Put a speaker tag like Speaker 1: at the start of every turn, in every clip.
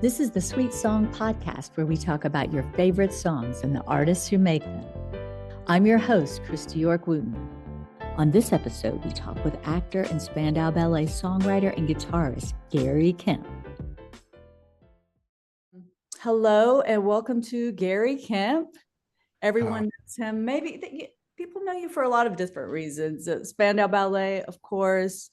Speaker 1: This is the Sweet Song Podcast, where we talk about your favorite songs and the artists who make them. I'm your host, Kristi York Wooten. On this episode, we talk with actor and Spandau Ballet songwriter and guitarist, Gary Kemp. Hello, and welcome to Gary Kemp. Everyone knows him. Maybe people know you for a lot of different reasons. Spandau Ballet, of course,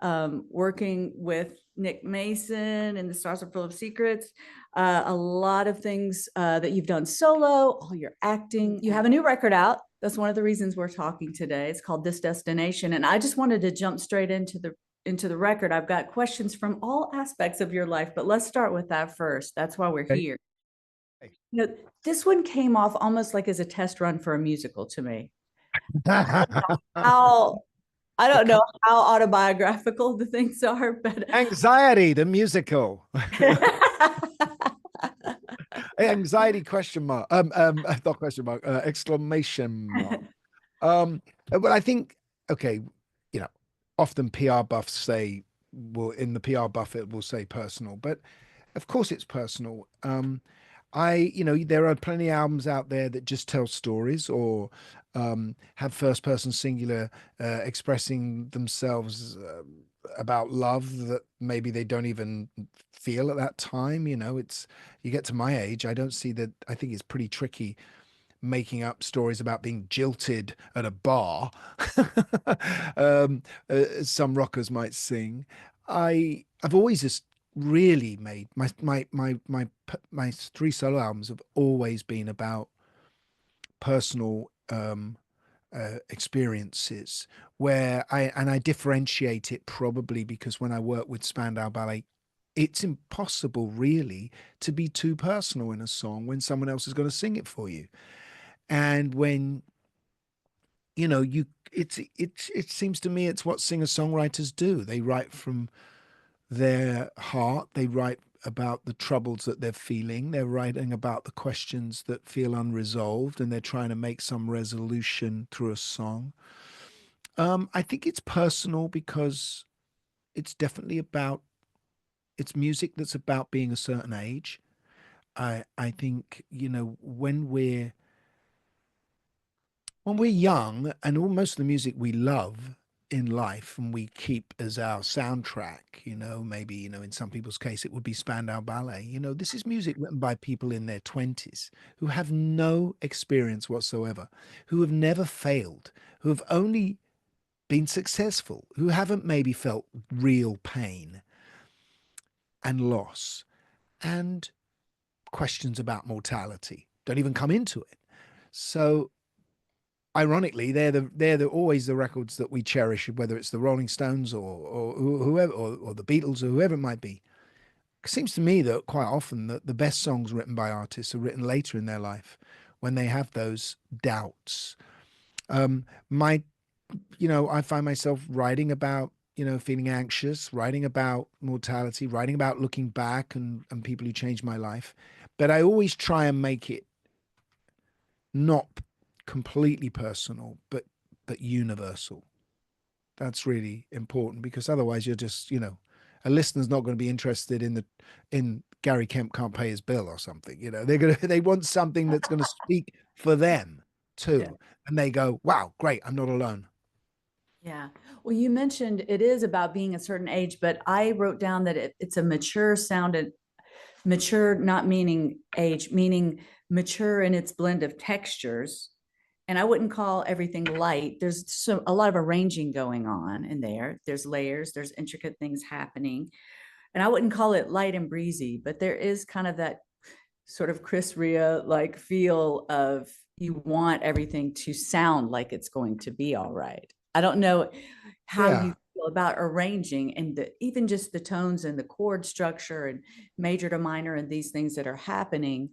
Speaker 1: working with Nick Mason and the Stars Are Full of Secrets, a lot of things that you've done solo, all your acting. You have a new record out. That's one of the reasons we're talking today. It's called This Destination. And I just wanted to jump straight into the record. I've got questions from all aspects of your life, but let's start with that first. That's why we're here. You know, this one came off almost like as a test run for a musical to me. I don't know how autobiographical the things are, but
Speaker 2: Anxiety, the musical. Anxiety question mark. Not question mark. Exclamation mark. But I think, okay, often PR buffs say, well, in the PR buff it will say personal, but of course it's personal. There are plenty of albums out there that just tell stories or have first person singular expressing themselves about love that maybe they don't even feel at that time. You get to my age, I don't see that. I think it's pretty tricky making up stories about being jilted at a bar. Some rockers might sing. I've always just really made my three solo albums have always been about personal experiences where I differentiate it, probably because when I work with Spandau Ballet, it's impossible really to be too personal in a song when someone else is going to sing it for you. And when it seems to me it's what singer-songwriters do. They write from their heart. They write about the troubles that they're feeling. They're writing about the questions that feel unresolved, and they're trying to make some resolution through a song. I think it's personal because it's definitely it's music that's about being a certain age. I think, when we're young, and most of the music we love in life and we keep as our soundtrack, maybe, in some people's case, it would be Spandau Ballet. This is music written by people in their 20s who have no experience whatsoever, who have never failed, who have only been successful, who haven't maybe felt real pain and loss, and questions about mortality don't even come into it. So ironically, they're always the records that we cherish, whether it's the Rolling Stones or whoever, or the Beatles or whoever it might be. It seems to me that quite often the best songs written by artists are written later in their life when they have those doubts. I find myself writing about, feeling anxious, writing about mortality, writing about looking back and people who changed my life. But I always try and make it not completely personal, but universal. That's really important, because otherwise you're just, a listener's not going to be interested in Gary Kemp can't pay his bill or something. They want something that's going to speak for them too. Yeah. And they go, wow, great, I'm not alone.
Speaker 1: Yeah. Well, you mentioned it is about being a certain age, but I wrote down that it's a mature sounded, mature, not meaning age, meaning mature in its blend of textures. And I wouldn't call everything light. There's a lot of arranging going on in there. There's layers, there's intricate things happening. And I wouldn't call it light and breezy, but there is kind of that sort of Chris Rea like feel of you want everything to sound like it's going to be all right. I don't know how you feel about arranging and even just the tones and the chord structure and major to minor and these things that are happening.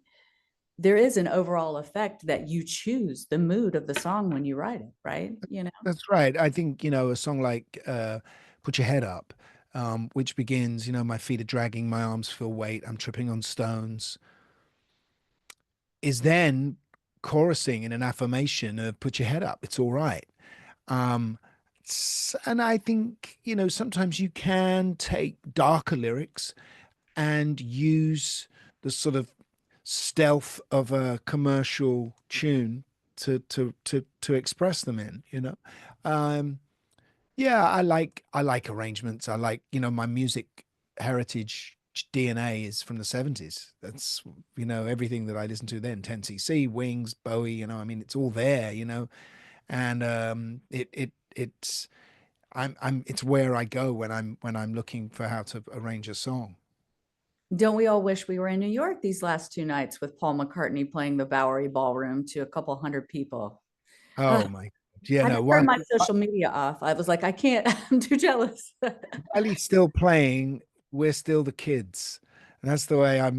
Speaker 1: There is an overall effect that you choose the mood of the song when you write it, right?
Speaker 2: That's right. I think, a song like Put Your Head Up, which begins, my feet are dragging, my arms feel weight, I'm tripping on stones, is then chorusing in an affirmation of put your head up, it's all right. And I think, sometimes you can take darker lyrics and use the sort of stealth of a commercial tune to express them in, you know. Um, yeah, I like arrangements. I like, my music heritage DNA is from the 70s. That's, everything that I listened to then, 10cc, Wings, Bowie, I mean, it's all there, and it's it's where I go when I'm looking for how to arrange a song.
Speaker 1: Don't we all wish we were in New York these last 2 nights with Paul McCartney playing the Bowery Ballroom to a couple hundred people?
Speaker 2: Oh my, yeah,
Speaker 1: I had to
Speaker 2: no,
Speaker 1: turn
Speaker 2: while
Speaker 1: my social media off. I was like, I can't, I'm too jealous.
Speaker 2: while he's still playing, we're still the kids. And that's the way I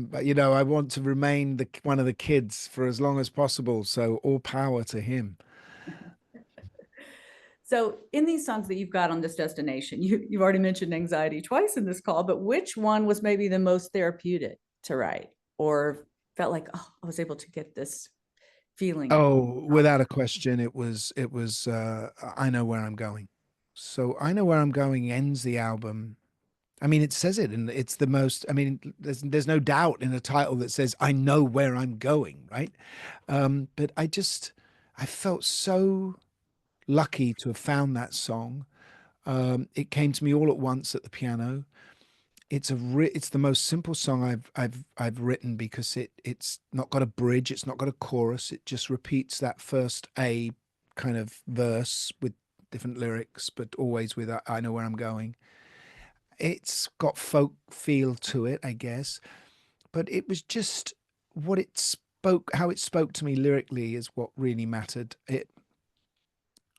Speaker 2: want to remain one of the kids for as long as possible. So all power to him.
Speaker 1: So, in these songs that you've got on this destination, you've already mentioned anxiety twice in this call, but which one was maybe the most therapeutic to write or felt like, oh, I was able to get this feeling?
Speaker 2: Oh, without a question, it was I Know Where I'm Going. So I Know Where I'm Going ends the album. I mean, it says it, and it's the most. I mean, there's no doubt in the title that says "I know where I'm going," right? But I felt so lucky to have found that song. It came to me all at once at the piano. It's the most simple song I've written because it's not got a bridge, it's not got a chorus. It just repeats that first A kind of verse with different lyrics, but always with I know where I'm going. It's got folk feel to it, I guess, but it was just how it spoke to me lyrically is what really mattered.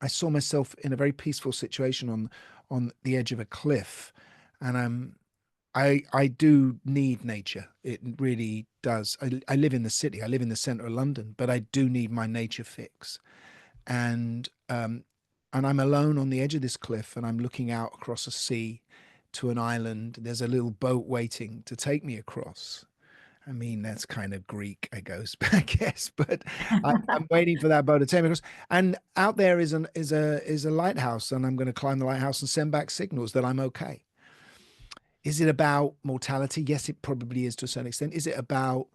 Speaker 2: I saw myself in a very peaceful situation on the edge of a cliff, and I do need nature. It really does. I live in the city. I live in the center of London, but I do need my nature fix. And I'm alone on the edge of this cliff, and I'm looking out across a sea to an island. There's a little boat waiting to take me across. I mean, that's kind of Greek, I guess, but I'm waiting for that boat to take me across. And out there is a lighthouse, and I'm going to climb the lighthouse and send back signals that I'm okay. Is it about mortality? Yes, it probably is to a certain extent. Is it about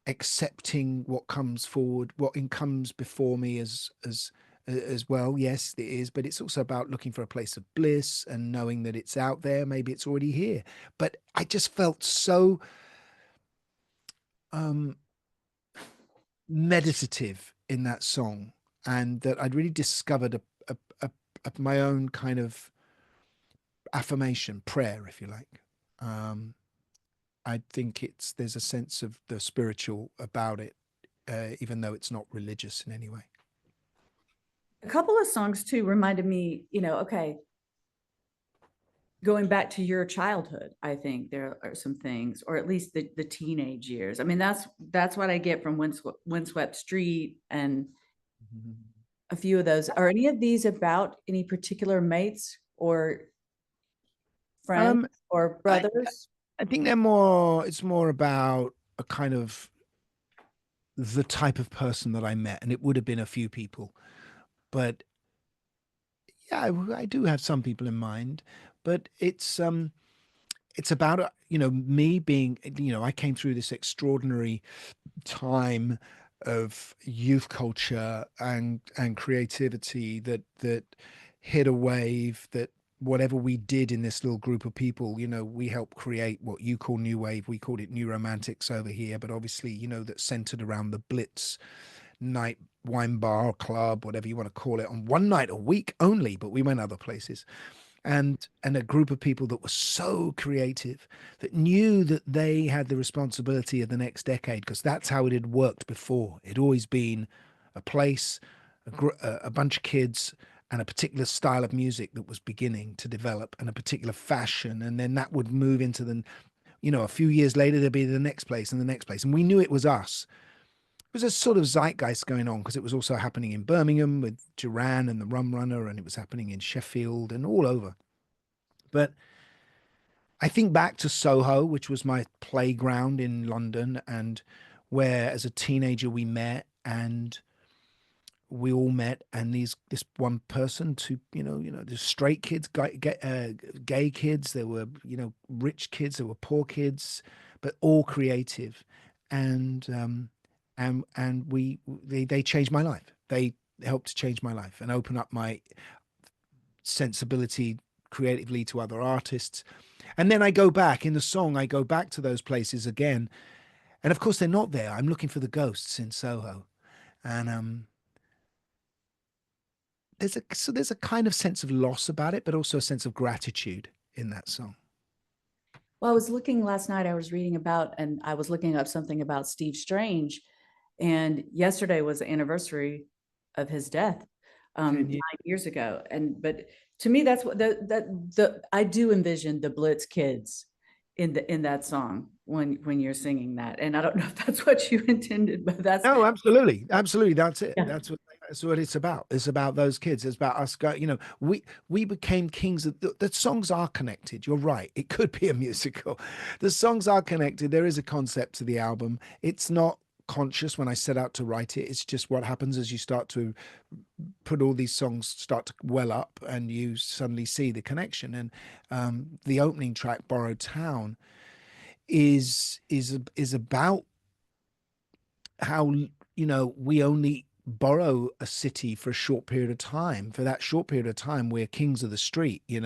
Speaker 2: accepting what comes forward, comes before me as well? Yes, it is. But it's also about looking for a place of bliss and knowing that it's out there. Maybe it's already here. But I just felt so um, meditative in that song, and that I'd really discovered my own kind of affirmation, prayer, if you like. Um, I think there's a sense of the spiritual about it, even though it's not religious in any way.
Speaker 1: A couple of songs too reminded me, okay, going back to your childhood, I think there are some things, or at least the teenage years. I mean, that's what I get from Windswept Street and a few of those. Are any of these about any particular mates or friends
Speaker 2: Um,
Speaker 1: or
Speaker 2: I
Speaker 1: brothers?
Speaker 2: I think they're more. It's more about a kind of the type of person that I met, and it would have been a few people, but yeah, I do have some people in mind, but it's about me being, I came through this extraordinary time of youth culture and creativity that hit a wave that whatever we did in this little group of people, we helped create what you call new wave. We called it new romantics over here, but obviously, that centered around the Blitz night wine bar club, whatever you want to call it, on one night a week only, but we went other places. And a group of people that were so creative, that knew that they had the responsibility of the next decade, because that's how it had worked before. It'd always been a place, a bunch of kids, and a particular style of music that was beginning to develop, and a particular fashion, and then that would move into a few years later there'd be the next place and the next place, and we knew it was us. It was a sort of zeitgeist going on because it was also happening in Birmingham with Duran and the Rum Runner, and it was happening in Sheffield and all over. But I think back to Soho, which was my playground in London, and where as a teenager we met, and we all met, and this one person, to there's straight kids, gay kids, there were rich kids, there were poor kids, but all creative, and they changed my life. They helped to change my life and open up my sensibility creatively to other artists. And then I go back in the song, I go back to those places again, and of course they're not there. I'm looking for the ghosts in Soho, and there's a kind of sense of loss about it, but also a sense of gratitude in that song.
Speaker 1: Well, I was looking last night, I was reading about, and I was looking up something about Steve Strange. And yesterday was the anniversary of his death,
Speaker 2: 10 years.
Speaker 1: 9 years ago. But to me, that's what I do envision the Blitz kids in that song when you're singing that. And I don't know if that's what you intended, but that's,
Speaker 2: No, absolutely, absolutely. That's it.
Speaker 1: yeah.
Speaker 2: That's what it's about. It's about those kids. It's about us. We became kings. The songs are connected. You're right. It could be a musical. The songs are connected. There is a concept to the album. It's not conscious when I set out to write it. It's just what happens as you start to put all these songs start to well up, and you suddenly see the connection. And the opening track, "Borrowed Town," is about how we only borrow a city for a short period of time. For that short period of time, we're kings of the street. We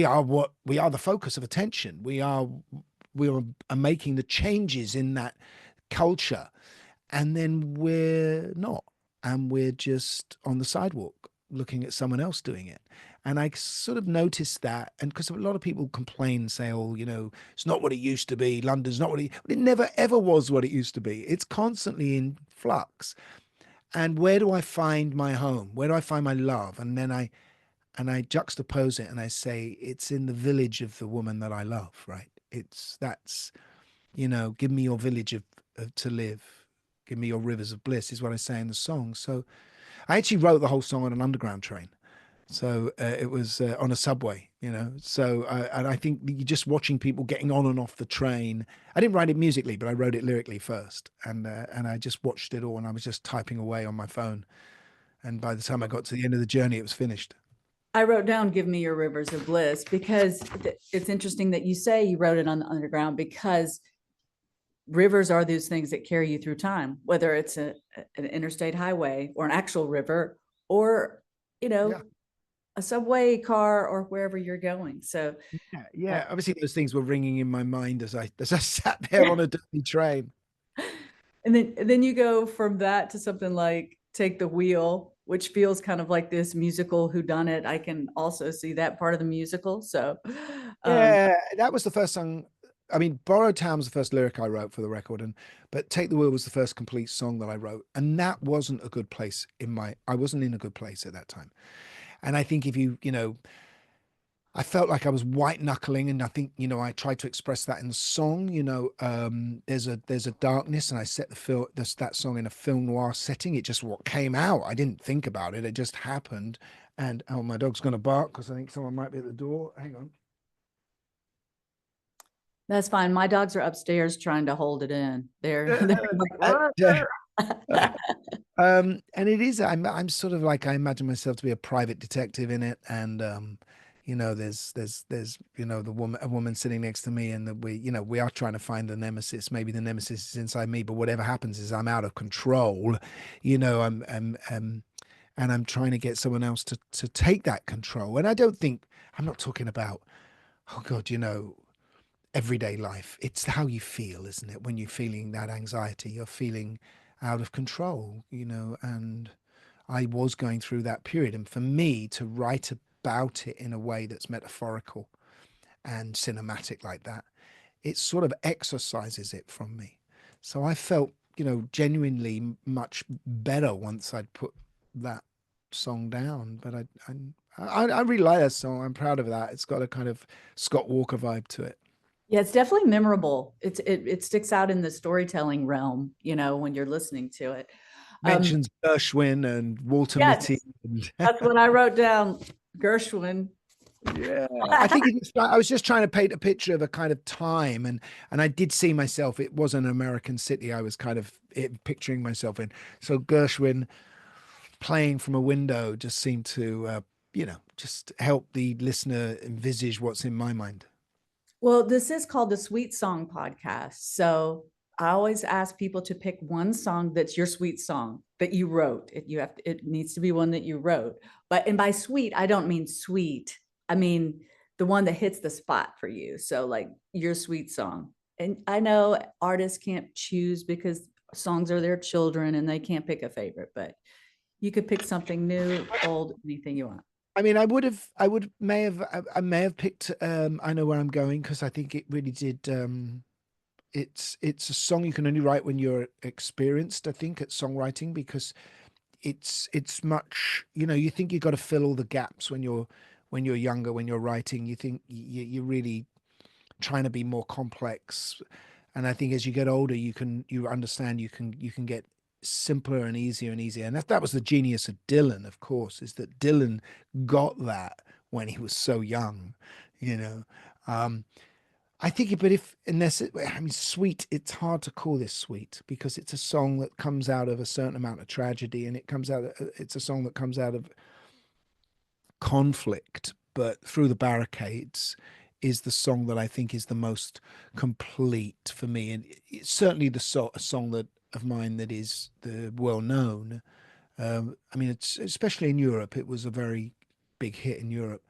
Speaker 2: are the focus of attention. We are making the changes in that culture, and then we're not, and we're just on the sidewalk looking at someone else doing it. And I sort of noticed that, and because a lot of people complain and say, "Oh, it's not what it used to be. London's not what it never ever was what it used to be. It's constantly in flux." And where do I find my home? Where do I find my love? And I juxtapose it and I say, it's in the village of the woman that I love, right? Give me your village to live. Give me your rivers of bliss, is what I say in the song. So I actually wrote the whole song on an underground train. So it was on a subway. So and I think you're just watching people getting on and off the train. I didn't write it musically, but I wrote it lyrically first, and I just watched it all, and I was just typing away on my phone. And by the time I got to the end of the journey, it was finished.
Speaker 1: I wrote down "Give Me Your Rivers of Bliss" because it's interesting that you say you wrote it on the underground, because rivers are those things that carry you through time, whether it's an interstate highway or an actual river, or
Speaker 2: Yeah.
Speaker 1: a subway car, or wherever you're going. So
Speaker 2: Yeah,
Speaker 1: uh,
Speaker 2: yeah. Obviously, those things were ringing in my mind as I sat there on a dirty train.
Speaker 1: and then you go from that to something like "Take the Wheel," which feels kind of like this musical whodunit. I can also see that part of the musical. So um
Speaker 2: Yeah, that was the first song. I mean, "Borrowed Town" was the first lyric I wrote for the record, but "Take the Wheel" was the first complete song that I wrote, and that wasn't a good place I wasn't in a good place at that time. And I think if I felt like I was white knuckling, and I think I tried to express that in the song. There's a darkness, and I set that song in a film noir setting. It just what came out. I didn't think about it. It just happened. And oh, my dog's gonna bark because I think someone might be at the door. Hang on.
Speaker 1: that's fine. My dogs are upstairs trying to hold it in. They're like,
Speaker 2: And it is. I'm sort of like, I imagine myself to be a private detective in it, and there's a woman sitting next to me, and that we are trying to find the nemesis. Maybe the nemesis is inside me, but whatever happens is I'm out of control. And I'm trying to get someone else to take that control. And I'm not talking about, oh God, everyday life. It's how you feel, isn't it? When you're feeling that anxiety, you're feeling out of control, and I was going through that period. And for me to write about it in a way that's metaphorical and cinematic like that, it sort of exercises it from me. So I felt, genuinely much better once I'd put that song down. But I really like that song. I'm proud of that. It's got a kind of Scott Walker vibe to it.
Speaker 1: yeah, it's definitely memorable. It sticks out in the storytelling realm, when you're listening to it. Um,
Speaker 2: Mentions Gershwin and Walter Mitty.
Speaker 1: yes,
Speaker 2: And
Speaker 1: that's what I wrote down. Gershwin.
Speaker 2: yeah, I think I was just trying to paint a picture of a kind of time, and I did see myself. It was an American city. I was kind of picturing myself in. So Gershwin, playing from a window just seemed to, just help the listener envisage what's in my mind.
Speaker 1: Well, this is called the Sweet Song Podcast. So I always ask people to pick one song that's your sweet song that you wrote. It needs to be one that you wrote. But and by sweet, I don't mean sweet. I mean the one that hits the spot for you. So like your sweet song. And I know artists can't choose because songs are their children and they can't pick a favorite, but you could pick something new, old, anything you want.
Speaker 2: I mean, I may have picked, I Know Where I'm Going, because I think it really did, it's a song you can only write when you're experienced, I think, at songwriting, because it's much, you think you've got to fill all the gaps when you're younger, when you're writing, you think you're really trying to be more complex. And I think as you get older, you understand you can get simpler and easier and easier. And that was the genius of Dylan, of course, is that Dylan got that when he was so young, you know. Um, I think, but if unless I mean, sweet, it's hard to call this sweet because it's a song that comes out of a certain amount of tragedy, and it's a song that comes out of conflict, but Through the Barricades is the song that I think is the most complete for me, and it's certainly a song that of mine that is the well known. I mean, it's especially in Europe, it was a very big hit in Europe.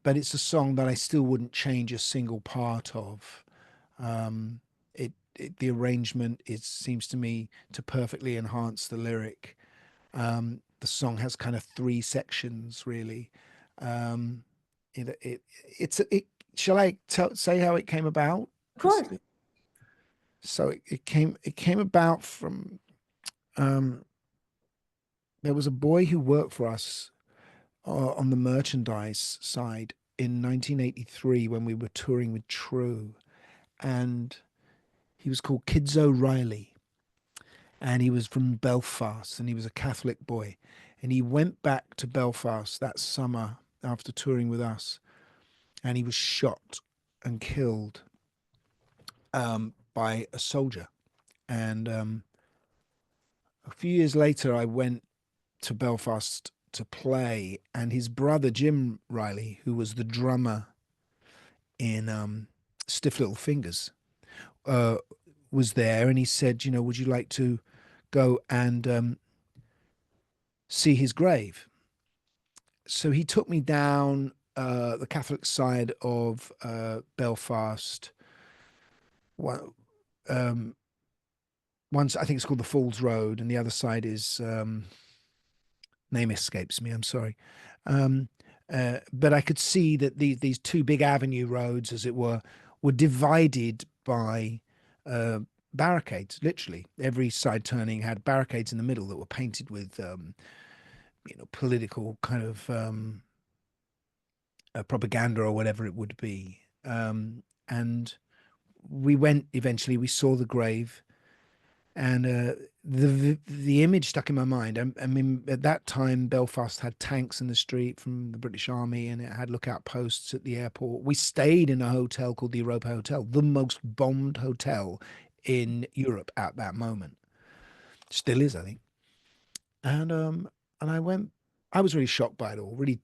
Speaker 2: But it's a song that I still wouldn't change a single part of. Um, the arrangement, it seems to me to perfectly enhance the lyric. The song has kind of three sections, really. Um, it's it. Shall I say how it came about,
Speaker 1: Of course.
Speaker 2: Kristi? So it came about from um, there was a boy who worked for us on the merchandise side in 1983 when we were touring with True, and he was called Kids O'Reilly, and he was from Belfast, and he was a Catholic boy, and he went back to Belfast that summer after touring with us, and he was shot and killed by a soldier. And a few years later, I went to Belfast to play, and his brother Jim Riley, who was the drummer in Stiff Little Fingers, uh, was there, and he said, would you like to go and see his grave? So he took me down the Catholic side of Belfast. One, um, Once I think it's called the Falls Road, and the other side is name escapes me. I'm sorry. Um, but I could see that these two big avenue roads, as it were divided by uh, barricades. Literally, every side turning had barricades in the middle that were painted with, political kind of propaganda or whatever it would be. And we went eventually. We saw the grave, and the image stuck in my mind. I mean, at that time, Belfast had tanks in the street from the British Army, and it had lookout posts at the airport. We stayed in a hotel called the Europa Hotel, the most bombed hotel in Europe at that moment. Still is, I think. And I went. I was really shocked by it all, really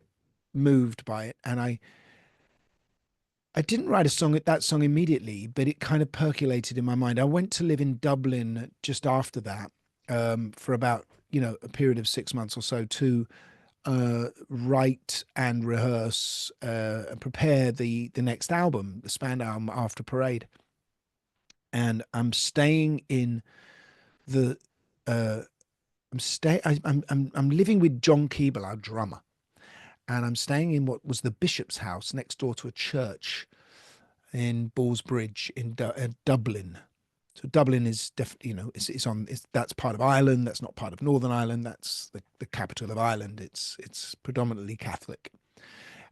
Speaker 2: moved by it, and I didn't write that song immediately, but it kind of percolated in my mind. I went to live in Dublin just after that, for about, a period of 6 months or so to write and rehearse and prepare the next album, the Spandau album, After Parade. And I'm staying in the uh, I'm living with John Keeble, our drummer, and I'm staying in what was the bishop's house next door to a church in Ballsbridge in Dublin. So Dublin is definitely, that's part of Ireland. That's not part of Northern Ireland. That's the capital of Ireland. It's predominantly Catholic.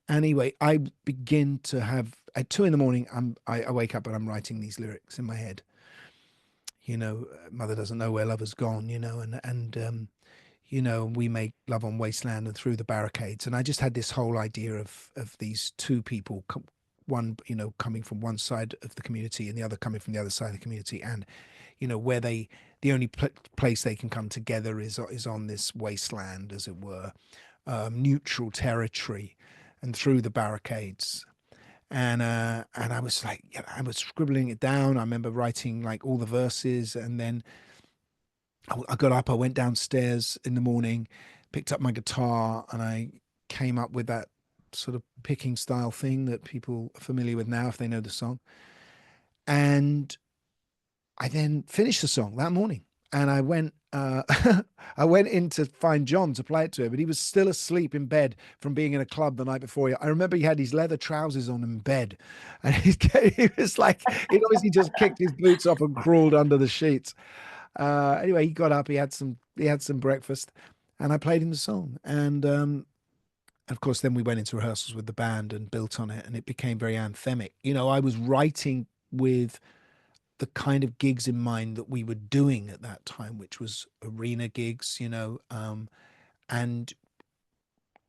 Speaker 2: Anyway, I begin to have at 2 a.m. I wake up and I'm writing these lyrics in my head. Mother doesn't know where love has gone. We make love on wasteland and through the barricades. And I just had this whole idea of these two people, one, coming from one side of the community and the other coming from the other side of the community. And, where they the only place they can come together is on this wasteland, as it were, neutral territory, and through the barricades. And I was like, yeah, I was scribbling it down. I remember writing like all the verses, and then I got up. I went downstairs in the morning, picked up my guitar, and I came up with that sort of picking style thing that people are familiar with now if they know the song. And I then finished the song that morning, and I went. I went in to find John to play it to him, but he was still asleep in bed from being in a club the night before. I remember he had his leather trousers on in bed, and he was like, he'd obviously just kicked his boots off and crawled under the sheets. Anyway, he got up, he had some breakfast, and I played him the song. And of course, then we went into rehearsals with the band and built on it, and it became very anthemic. I was writing with the kind of gigs in mind that we were doing at that time, which was arena gigs, and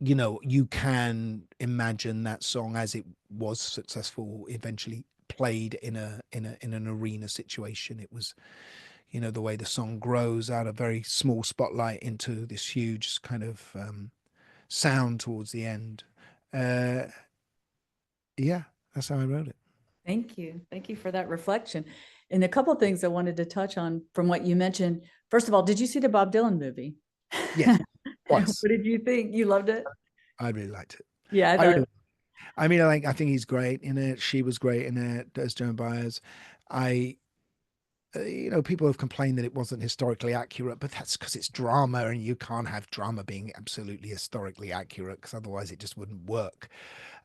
Speaker 2: you can imagine that song as it was successful, eventually played in an arena situation. It was, the way the song grows out of very small spotlight into this huge kind of sound towards the end. Uh, yeah, that's how I wrote it.
Speaker 1: Thank you. Thank you for that reflection. And a couple of things I wanted to touch on from what you mentioned. First of all, did you see the Bob Dylan movie?
Speaker 2: Yes,
Speaker 1: What
Speaker 2: twice.
Speaker 1: did you think? You loved it?
Speaker 2: I really liked it.
Speaker 1: Yeah, I
Speaker 2: I
Speaker 1: thought
Speaker 2: really, I mean, I think he's great in it. She was great in it as Joan Baez. I, people have complained that it wasn't historically accurate, but that's because it's drama, and you can't have drama being absolutely historically accurate because otherwise it just wouldn't work.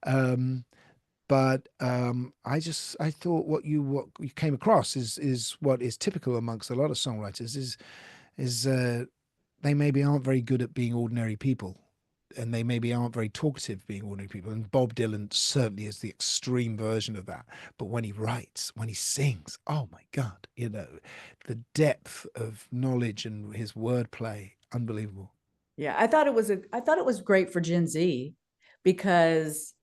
Speaker 2: Um, but I thought what you came across is what is typical amongst a lot of songwriters is they maybe aren't very good at being ordinary people, and they maybe aren't very talkative being ordinary people. And Bob Dylan certainly is the extreme version of that. But when he writes, when he sings, oh my God, the depth of knowledge and his wordplay, unbelievable.
Speaker 1: yeah, I thought it was great for Gen Z because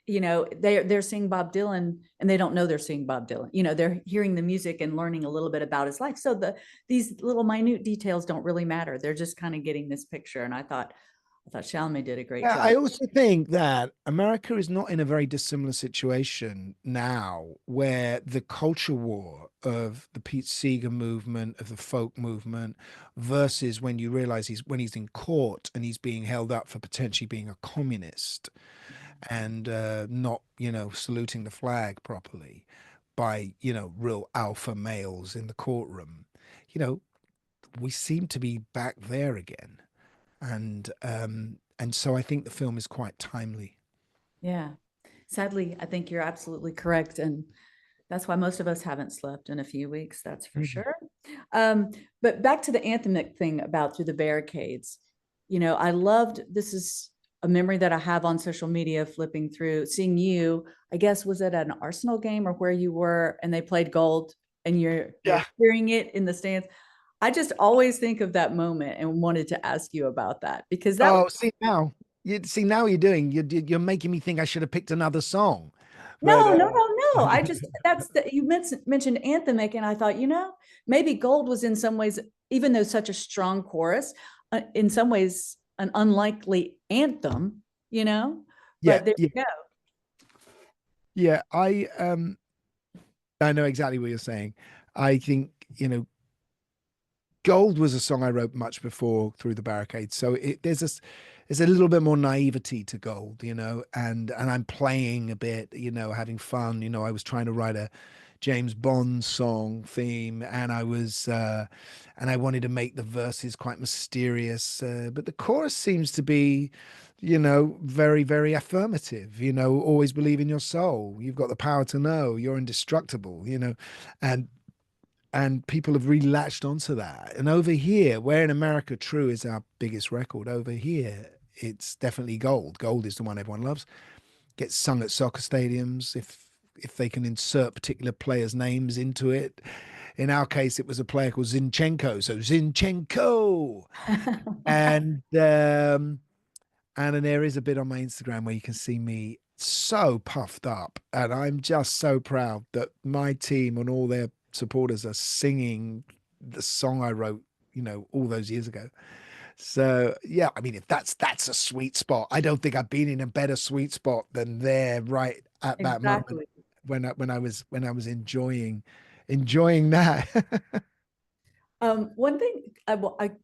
Speaker 1: they're seeing Bob Dylan and they don't know they're seeing Bob Dylan. They're hearing the music and learning a little bit about his life. So these little minute details don't really matter. They're just kind of getting this picture. And I thought Chalamet did a great
Speaker 2: Yeah, I
Speaker 1: job.
Speaker 2: also think that America is not in a very dissimilar situation now, where the culture war of the Pete Seeger movement, of the folk movement, versus when you realize when he's in court and he's being held up for potentially being a communist and not, saluting the flag properly by, real alpha males in the courtroom. You know, we seem to be back there again. And so I think the film is quite timely.
Speaker 1: Yeah. Sadly, I think you're absolutely correct. And that's why most of us haven't slept in a few weeks, that's for
Speaker 2: Mhm.
Speaker 1: sure. Um, but back to the anthemic thing about Through the Barricades. I loved this is a memory that I have on social media, flipping through, seeing you, I guess, was it an Arsenal game or where you were and they played Gold and you're
Speaker 2: Yeah.
Speaker 1: hearing it in the stands. I just always think of that moment and wanted to ask you about that because that
Speaker 2: Oh, see now you're doing you're making me think I should have picked another song, but
Speaker 1: no, no, no, no. I just you mentioned anthemic, and I thought, maybe Gold was in some ways, even though such a strong chorus, in some ways an unlikely anthem,
Speaker 2: yeah,
Speaker 1: But there
Speaker 2: yeah,
Speaker 1: you go.
Speaker 2: yeah. I know exactly what you're saying. I think, Gold was a song I wrote much before Through the Barricades. So there's a little bit more naivety to Gold, and I'm playing a bit, having fun. I was trying to write a James Bond song theme, and I wanted to make the verses quite mysterious. But the chorus seems to be, very, very affirmative. Always believe in your soul. You've got the power to know. You're indestructible. And people have really latched onto that. And over here, where in America True is our biggest record, over here it's definitely Gold. Gold is the one everyone loves. Gets sung at soccer stadiums if they can insert particular players' names into it. In our case, it was a player called Zinchenko. So Zinchenko. And and then there is a bit on my Instagram where you can see me so puffed up. And I'm just so proud that my team and all their supporters are singing the song I wrote, all those years ago. So yeah, I mean, if that's a sweet spot, I don't think I've been in a better sweet spot than there right at that moment
Speaker 1: Exactly.
Speaker 2: when I was enjoying that.
Speaker 1: One thing,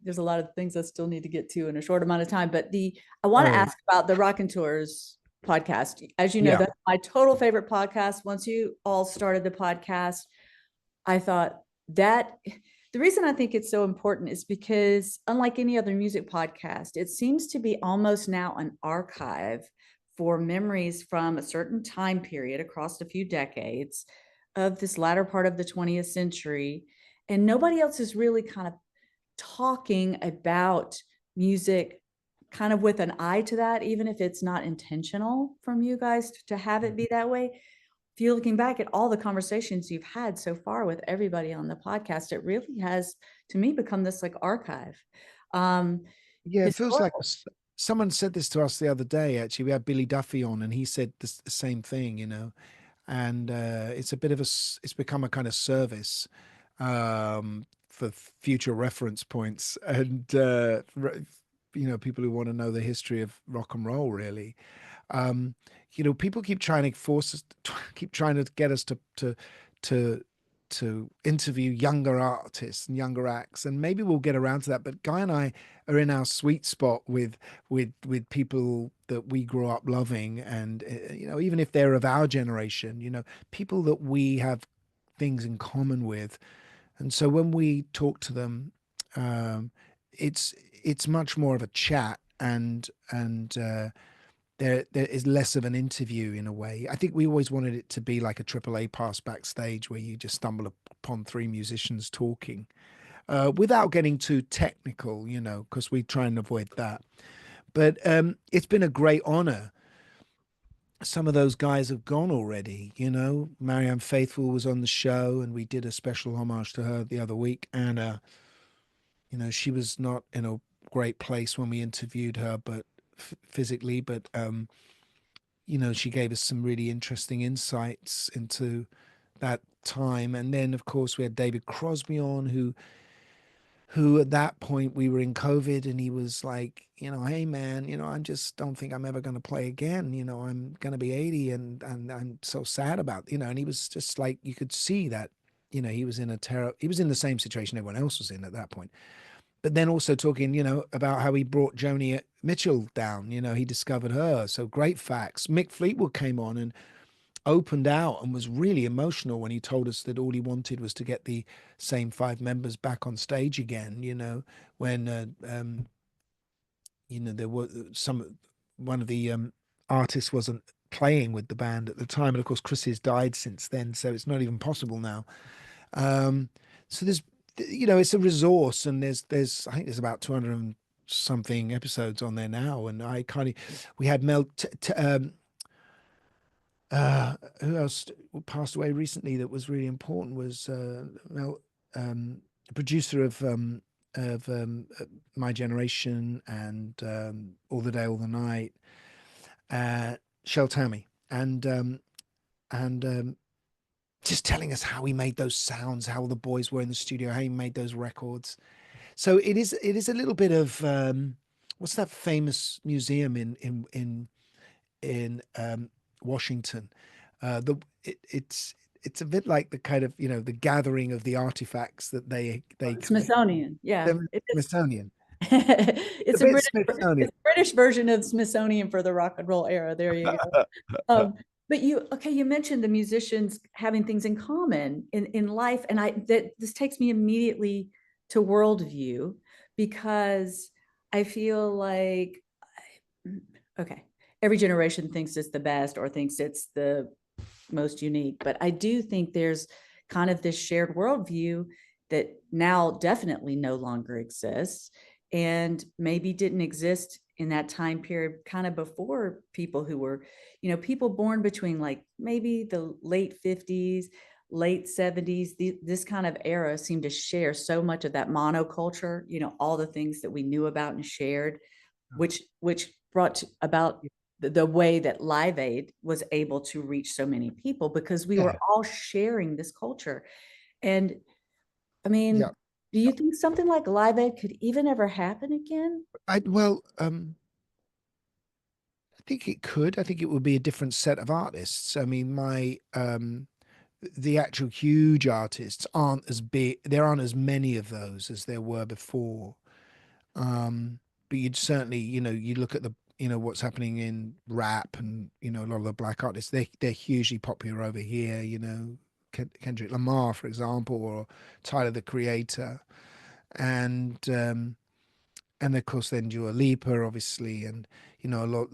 Speaker 1: there's a lot of things I still need to get to in a short amount of time, but I want to
Speaker 2: Oh
Speaker 1: ask about the Rockonteurs podcast. As you know,
Speaker 2: yeah,
Speaker 1: that's my total favorite podcast. Once you all started the podcast, I thought that the reason I think it's so important is because, unlike any other music podcast, it seems to be almost now an archive for memories from a certain time period across a few decades of this latter part of the 20th century. And nobody else is really kind of talking about music kind of with an eye to that, even if it's not intentional from you guys to have it be that way. If you're looking back at all the conversations you've had so far with everybody on the podcast, it really has, to me, become this like archive. Um,
Speaker 2: yeah, it feels like
Speaker 1: Historical.
Speaker 2: someone said this to us the other day. Actually, we had Billy Duffy on, and he said the same thing. And it's a bit of it's become a kind of service for future reference points and people who want to know the history of rock and roll, really. um People keep trying to force us, keep trying to get us to to interview younger artists and younger acts, and maybe we'll get around to that. But Guy and I are in our sweet spot with people that we grew up loving, and even if they're of our generation, people that we have things in common with. And so when we talk to them, um it's much more of a chat, and there is less of an interview in a way. I think we always wanted it to be like a AAA pass backstage where you just stumble upon three musicians talking, without getting too technical, because we try and avoid that. But it's been a great honor. Some of those guys have gone already. Marianne Faithfull was on the show, and we did a special homage to her the other week. And she was not in a great place when we interviewed her, but physically, but she gave us some really interesting insights into that time. And then, of course, we had David Crosby on, who at that point we were in COVID, and he was like, hey man, I just don't think I'm ever going to play again. I'm going to be 80, and I'm so sad about, and he was just like, you could see that, he was in he was in the same situation everyone else was in at that point. But then also talking, about how he brought Joni Mitchell down. He discovered her. So great facts. Mick Fleetwood came on and opened out and was really emotional when he told us that all he wanted was to get the same five members back on stage again. When there were one of the artists wasn't playing with the band at the time, and of course Chris has died since then, so it's not even possible now. Um, so it's a resource, and there's I think there's about 200 and something episodes on there now, and I kind of we had Mel who else passed away recently that was really important was Mel, the producer of My Generation and All the Day All the Night, Shel Tammy, and just telling us how he made those sounds, how the boys were in the studio, how he made those records. So it is a little bit of what's that famous museum in Washington? It's a bit like the kind of the gathering of the artifacts that they collect.
Speaker 1: Smithsonian. Yeah,
Speaker 2: The
Speaker 1: it is.
Speaker 2: Smithsonian, a
Speaker 1: It's a
Speaker 2: bit
Speaker 1: British,
Speaker 2: Smithsonian.
Speaker 1: it's a British version of Smithsonian for the rock and roll era. There you go. But you mentioned the musicians having things in common in life, and this takes me immediately to worldview, because I feel like, okay, every generation thinks it's the best or thinks it's the most unique, but I do think there's kind of this shared worldview that now definitely no longer exists, and maybe didn't exist in that time period kind of before people who were, people born between like maybe the late 50s, late 70s. This kind of era seemed to share so much of that monoculture, all the things that we knew about and shared, which brought about the way that Live Aid was able to reach so many people, because we were
Speaker 2: Yeah,
Speaker 1: all sharing this culture. And I
Speaker 2: yeah.
Speaker 1: mean, Do you think something like Live Aid could even ever happen again?
Speaker 2: Well, I think it could. I think it would be a different set of artists. I mean, the actual huge artists aren't as big. There aren't as many of those as there were before. Um, but you'd certainly, you look at what's happening in rap and, a lot of the black artists, they're hugely popular over here, Kendrick Lamar, for example, or Tyler, the Creator. And, and of course then Dua Lipa, obviously, and, a lot,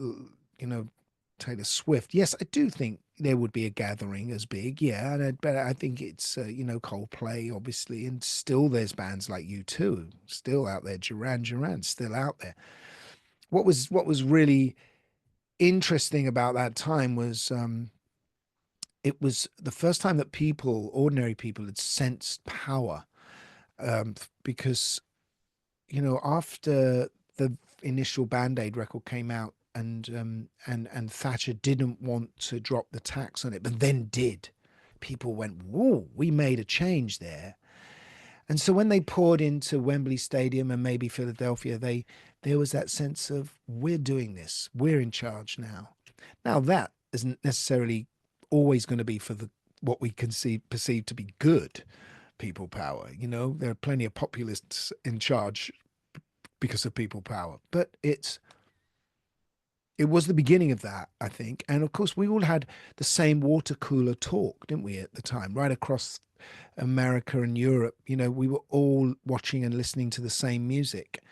Speaker 2: Taylor Swift. Yes, I do think there would be a gathering as big, yeah, but I think it's Coldplay, obviously, and still there's bands like U2 still out there, Duran still out there. What was really interesting about that time was it was the first time that ordinary people, had sensed power, because after the initial Band-Aid record came out, and Thatcher didn't want to drop the tax on it, but then did. People went, "Whoa, we made a change there." And so when they poured into Wembley Stadium and maybe Philadelphia, there was that sense of, we're doing this, we're in charge now. Now that isn't necessarily always going to be for the what we can perceive to be good people power. There are plenty of populists in charge because of people power, but it was the beginning of that, I think. And of course, we all had the same water cooler talk, didn't we, at the time, right across America and Europe. We were all watching and listening to the same music,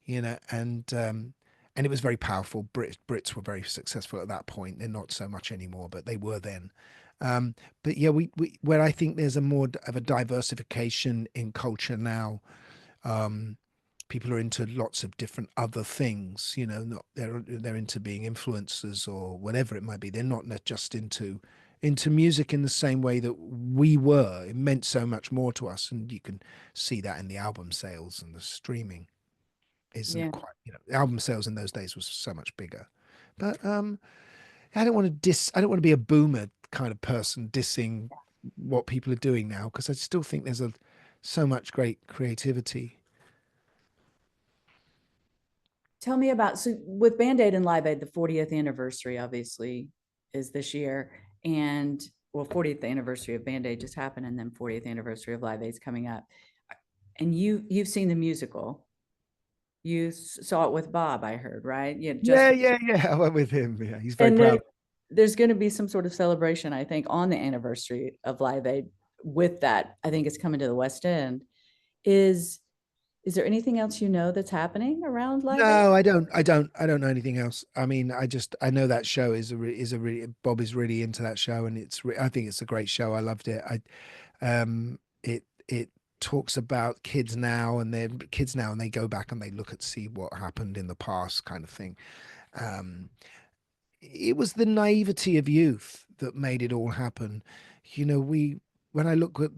Speaker 2: and it was very powerful. Brits were very successful at that point. They're not so much anymore, but they were then. But yeah, where I think there's a more of a diversification in culture now. Um, People are into lots of different other things, not they're into being influencers or whatever it might be. They're not just into music in the same way that we were. It meant so much more to us, and you can see that in the album sales, and the streaming isn't
Speaker 1: Yeah.
Speaker 2: quite, the album sales in those days was so much bigger. But I don't want to be a boomer kind of person dissing what people are doing now, because I still think there's so much great creativity.
Speaker 1: Tell me about, so with Band Aid and Live Aid, the 40th anniversary obviously is this year. And well, 40th anniversary of Band Aid just happened, and then 40th anniversary of Live Aid's coming up. And you've seen the musical. You saw it with Bob, I heard, right? Yeah, just,
Speaker 2: Yeah. I went with him. Yeah, he's very
Speaker 1: and
Speaker 2: proud.
Speaker 1: there's going to be some sort of celebration, I think, on the anniversary of Live Aid with that. I think it's coming to the West End. Is is there anything else that's happening around Live Aid?
Speaker 2: No, I don't know anything else. I mean, I know that show is a really, Bob is really into that show, and I think it's a great show. I loved it. It talks about kids now, and they're kids now, and they go back and they look at see what happened in the past, kind of thing. Um, it was the naivety of youth that made it all happen. When I look at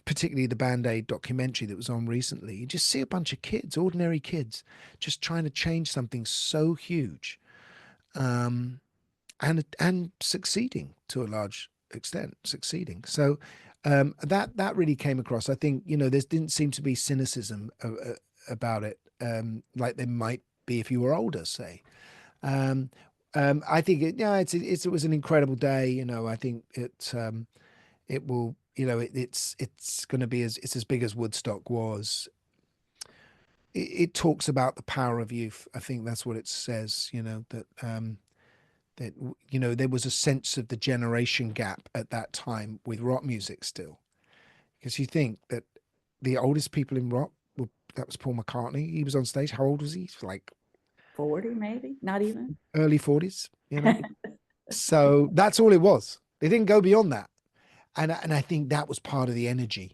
Speaker 2: particularly the Band-Aid documentary that was on recently, you just see a bunch of kids, ordinary kids, just trying to change something so huge, um, and succeeding to a large extent, succeeding. So that really came across. I think there didn't seem to be cynicism about it, like there might be if you were older, say. Um, I think it was an incredible day. I think it will, it's going to be it's as big as Woodstock was. It talks about the power of youth. I think that's what it says, that there was a sense of the generation gap at that time with rock music still, because you think that the oldest people in rock were, that was Paul McCartney. He was on stage. How old was he? Like
Speaker 1: 40, maybe, not even.
Speaker 2: early 40s, so that's all it was. They didn't go beyond that. And I think that was part of the energy.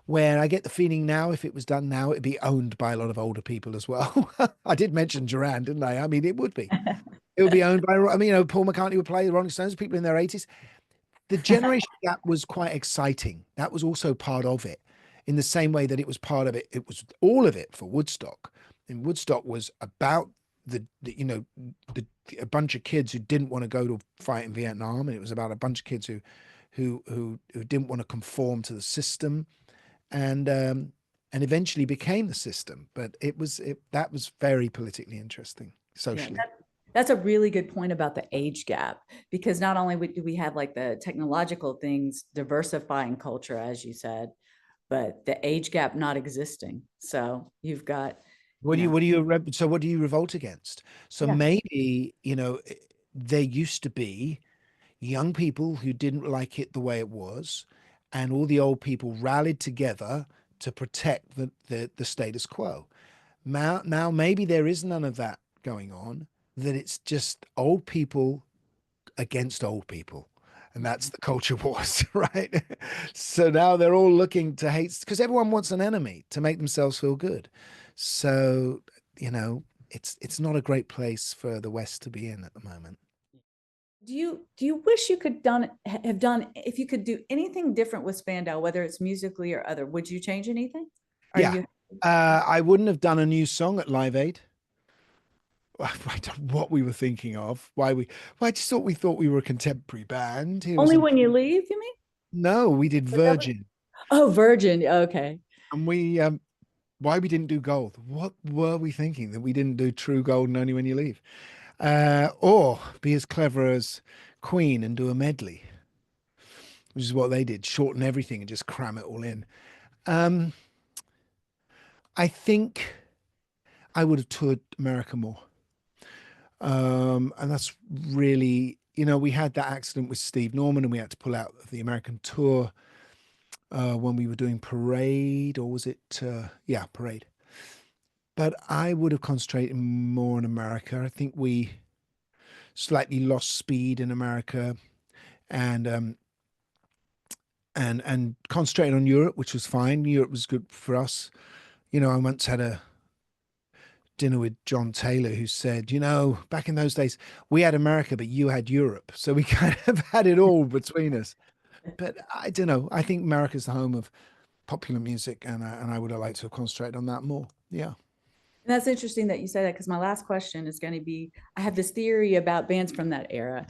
Speaker 2: Where I get the feeling now, if it was done now, it'd be owned by a lot of older people as well. I did mention Duran, didn't I? I mean, it would be. It would be owned by, I mean, Paul McCartney would play the Rolling Stones, people in their 80s. The generation gap was quite exciting. That was also part of it, in the same way that it was part of it. It was all of it for Woodstock. And Woodstock was about the a bunch of kids who didn't want to go to fight in Vietnam, and it was about a bunch of kids who didn't want to conform to the system, and eventually became the system. But that was very politically interesting
Speaker 1: Yeah,
Speaker 2: socially.
Speaker 1: that's a really good point about the age gap, because not only do we have like the technological things diversifying culture, as you said, but the age gap not existing. So you've got, you know,
Speaker 2: So what do you revolt against? So
Speaker 1: yeah.
Speaker 2: maybe, there used to be young people who didn't like it the way it was, and all the old people rallied together to protect the status quo. Now maybe there is none of that going on, that it's just old people against old people. And that's the culture wars, right? So now they're all looking to hate, because everyone wants an enemy to make themselves feel good. So, it's not a great place for the West to be in at the moment.
Speaker 1: Do you wish you could have done, if you could do anything different with Spandau, whether it's musically or other, would you change anything? Are
Speaker 2: Yeah.
Speaker 1: you
Speaker 2: I wouldn't have done a new song at Live Aid. I don't know what we were thinking of. Well, I just thought we were a contemporary band. It was
Speaker 1: only when you leave, you mean?
Speaker 2: no, we did
Speaker 1: Was that what-
Speaker 2: Virgin,
Speaker 1: Oh, Virgin. Okay.
Speaker 2: and why we didn't do Gold? What were we thinking, that we didn't do True Gold and Only When You Leave, or be as clever as Queen and do a medley, which is what they did, shorten everything and just cram it all in. Um, I think I would have toured America more. And that's really, we had that accident with Steve Norman and we had to pull out of the American tour when we were doing Parade, or was it, yeah, Parade. But I would have concentrated more on America. I think we slightly lost speed in America, and and concentrated on Europe, which was fine. Europe was good for us. I once had a dinner with John Taylor, who said, back in those days, we had America, but you had Europe. So we kind of had it all between us. But I don't know. I think America's the home of popular music, and I would have liked to have concentrated on that more. Yeah.
Speaker 1: And that's interesting that you say that, because my last question is going to be, I have this theory about bands from that era,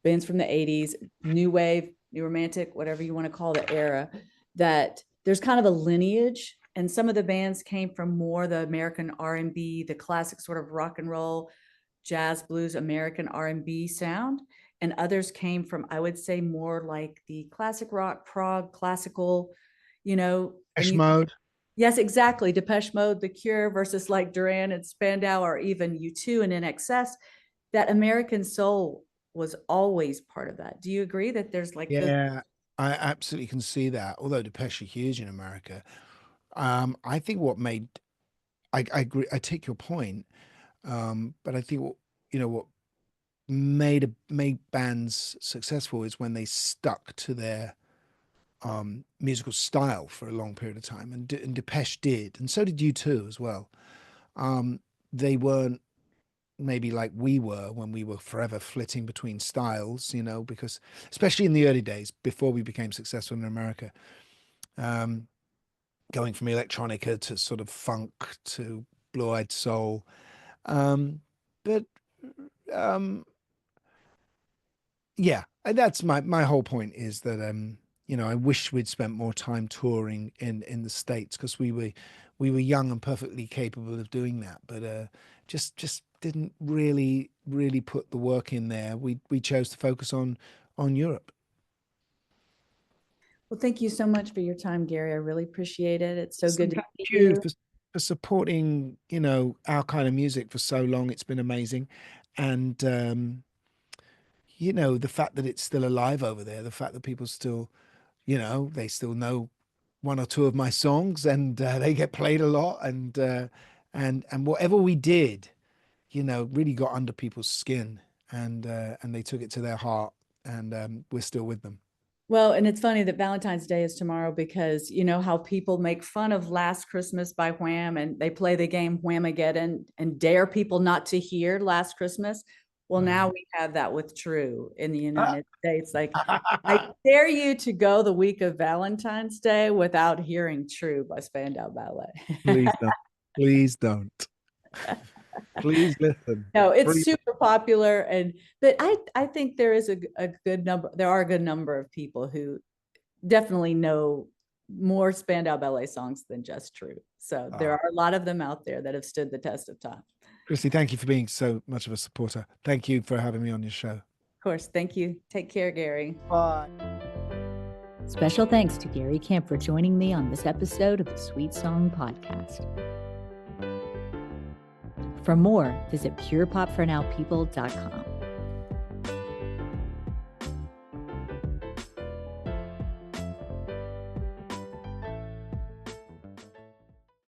Speaker 1: bands from the 80s, new wave, new romantic, whatever you want to call the era, that there's kind of a lineage, and some of the bands came from more the American R&B, the classic sort of rock and roll, jazz, blues, American R&B sound, and others came from, I would say, more like the classic rock, prog, classical, and
Speaker 2: Depeche
Speaker 1: you,
Speaker 2: Mode.
Speaker 1: yes, exactly, Depeche Mode, The Cure versus like Duran and Spandau, or even U2 and NXS. That American soul was always part of that. Do you agree that there's like the
Speaker 2: Yeah, I absolutely can see that. Although Depeche are huge in America, I think what made I agree. I take your point, but I think what made bands successful is when they stuck to their musical style for a long period of time, and Depeche did, and so did you too as well. They weren't maybe like we were when we were forever flitting between styles, because especially in the early days before we became successful in America, um, going from electronica to sort of funk to blue-eyed soul. Um, but um, yeah, that's my whole point, is that I wish we'd spent more time touring in the States, because we were young and perfectly capable of doing that, but just didn't really put the work in there. We chose to focus on Europe.
Speaker 1: Well, thank you so much for your time, Gary. I really appreciate it. It's so
Speaker 2: So
Speaker 1: good to
Speaker 2: thank
Speaker 1: see
Speaker 2: you
Speaker 1: you.
Speaker 2: for supporting, our kind of music for so long. It's been amazing. And the fact that it's still alive over there, the fact that people still, they still know one or two of my songs, and they get played a lot, and whatever we did, really got under people's skin, and they took it to their heart, and we're still with them.
Speaker 1: Well, and it's funny that Valentine's Day is tomorrow, because you know how people make fun of Last Christmas by Wham, and they play the game Whamageddon and dare people not to hear Last Christmas. Well, now we have that with True in the United States. Like, I dare you to go the week of Valentine's Day without hearing True by Spandau Ballet.
Speaker 2: Please don't. Please don't. Please listen.
Speaker 1: No, it's
Speaker 2: Please.
Speaker 1: super popular, and but I think there is a good number. There are a good number of people who definitely know more Spandau Ballet songs than just True. So there are a lot of them out there that have stood the test of time.
Speaker 2: Kristi, thank you for being so much of a supporter. Thank you for having me on your show.
Speaker 1: Of course. Thank you. Take care, Gary.
Speaker 2: Bye.
Speaker 3: Special thanks to Gary Kemp for joining me on this episode of the Sweet Song Podcast. For more, visit purepopfornowpeople.com.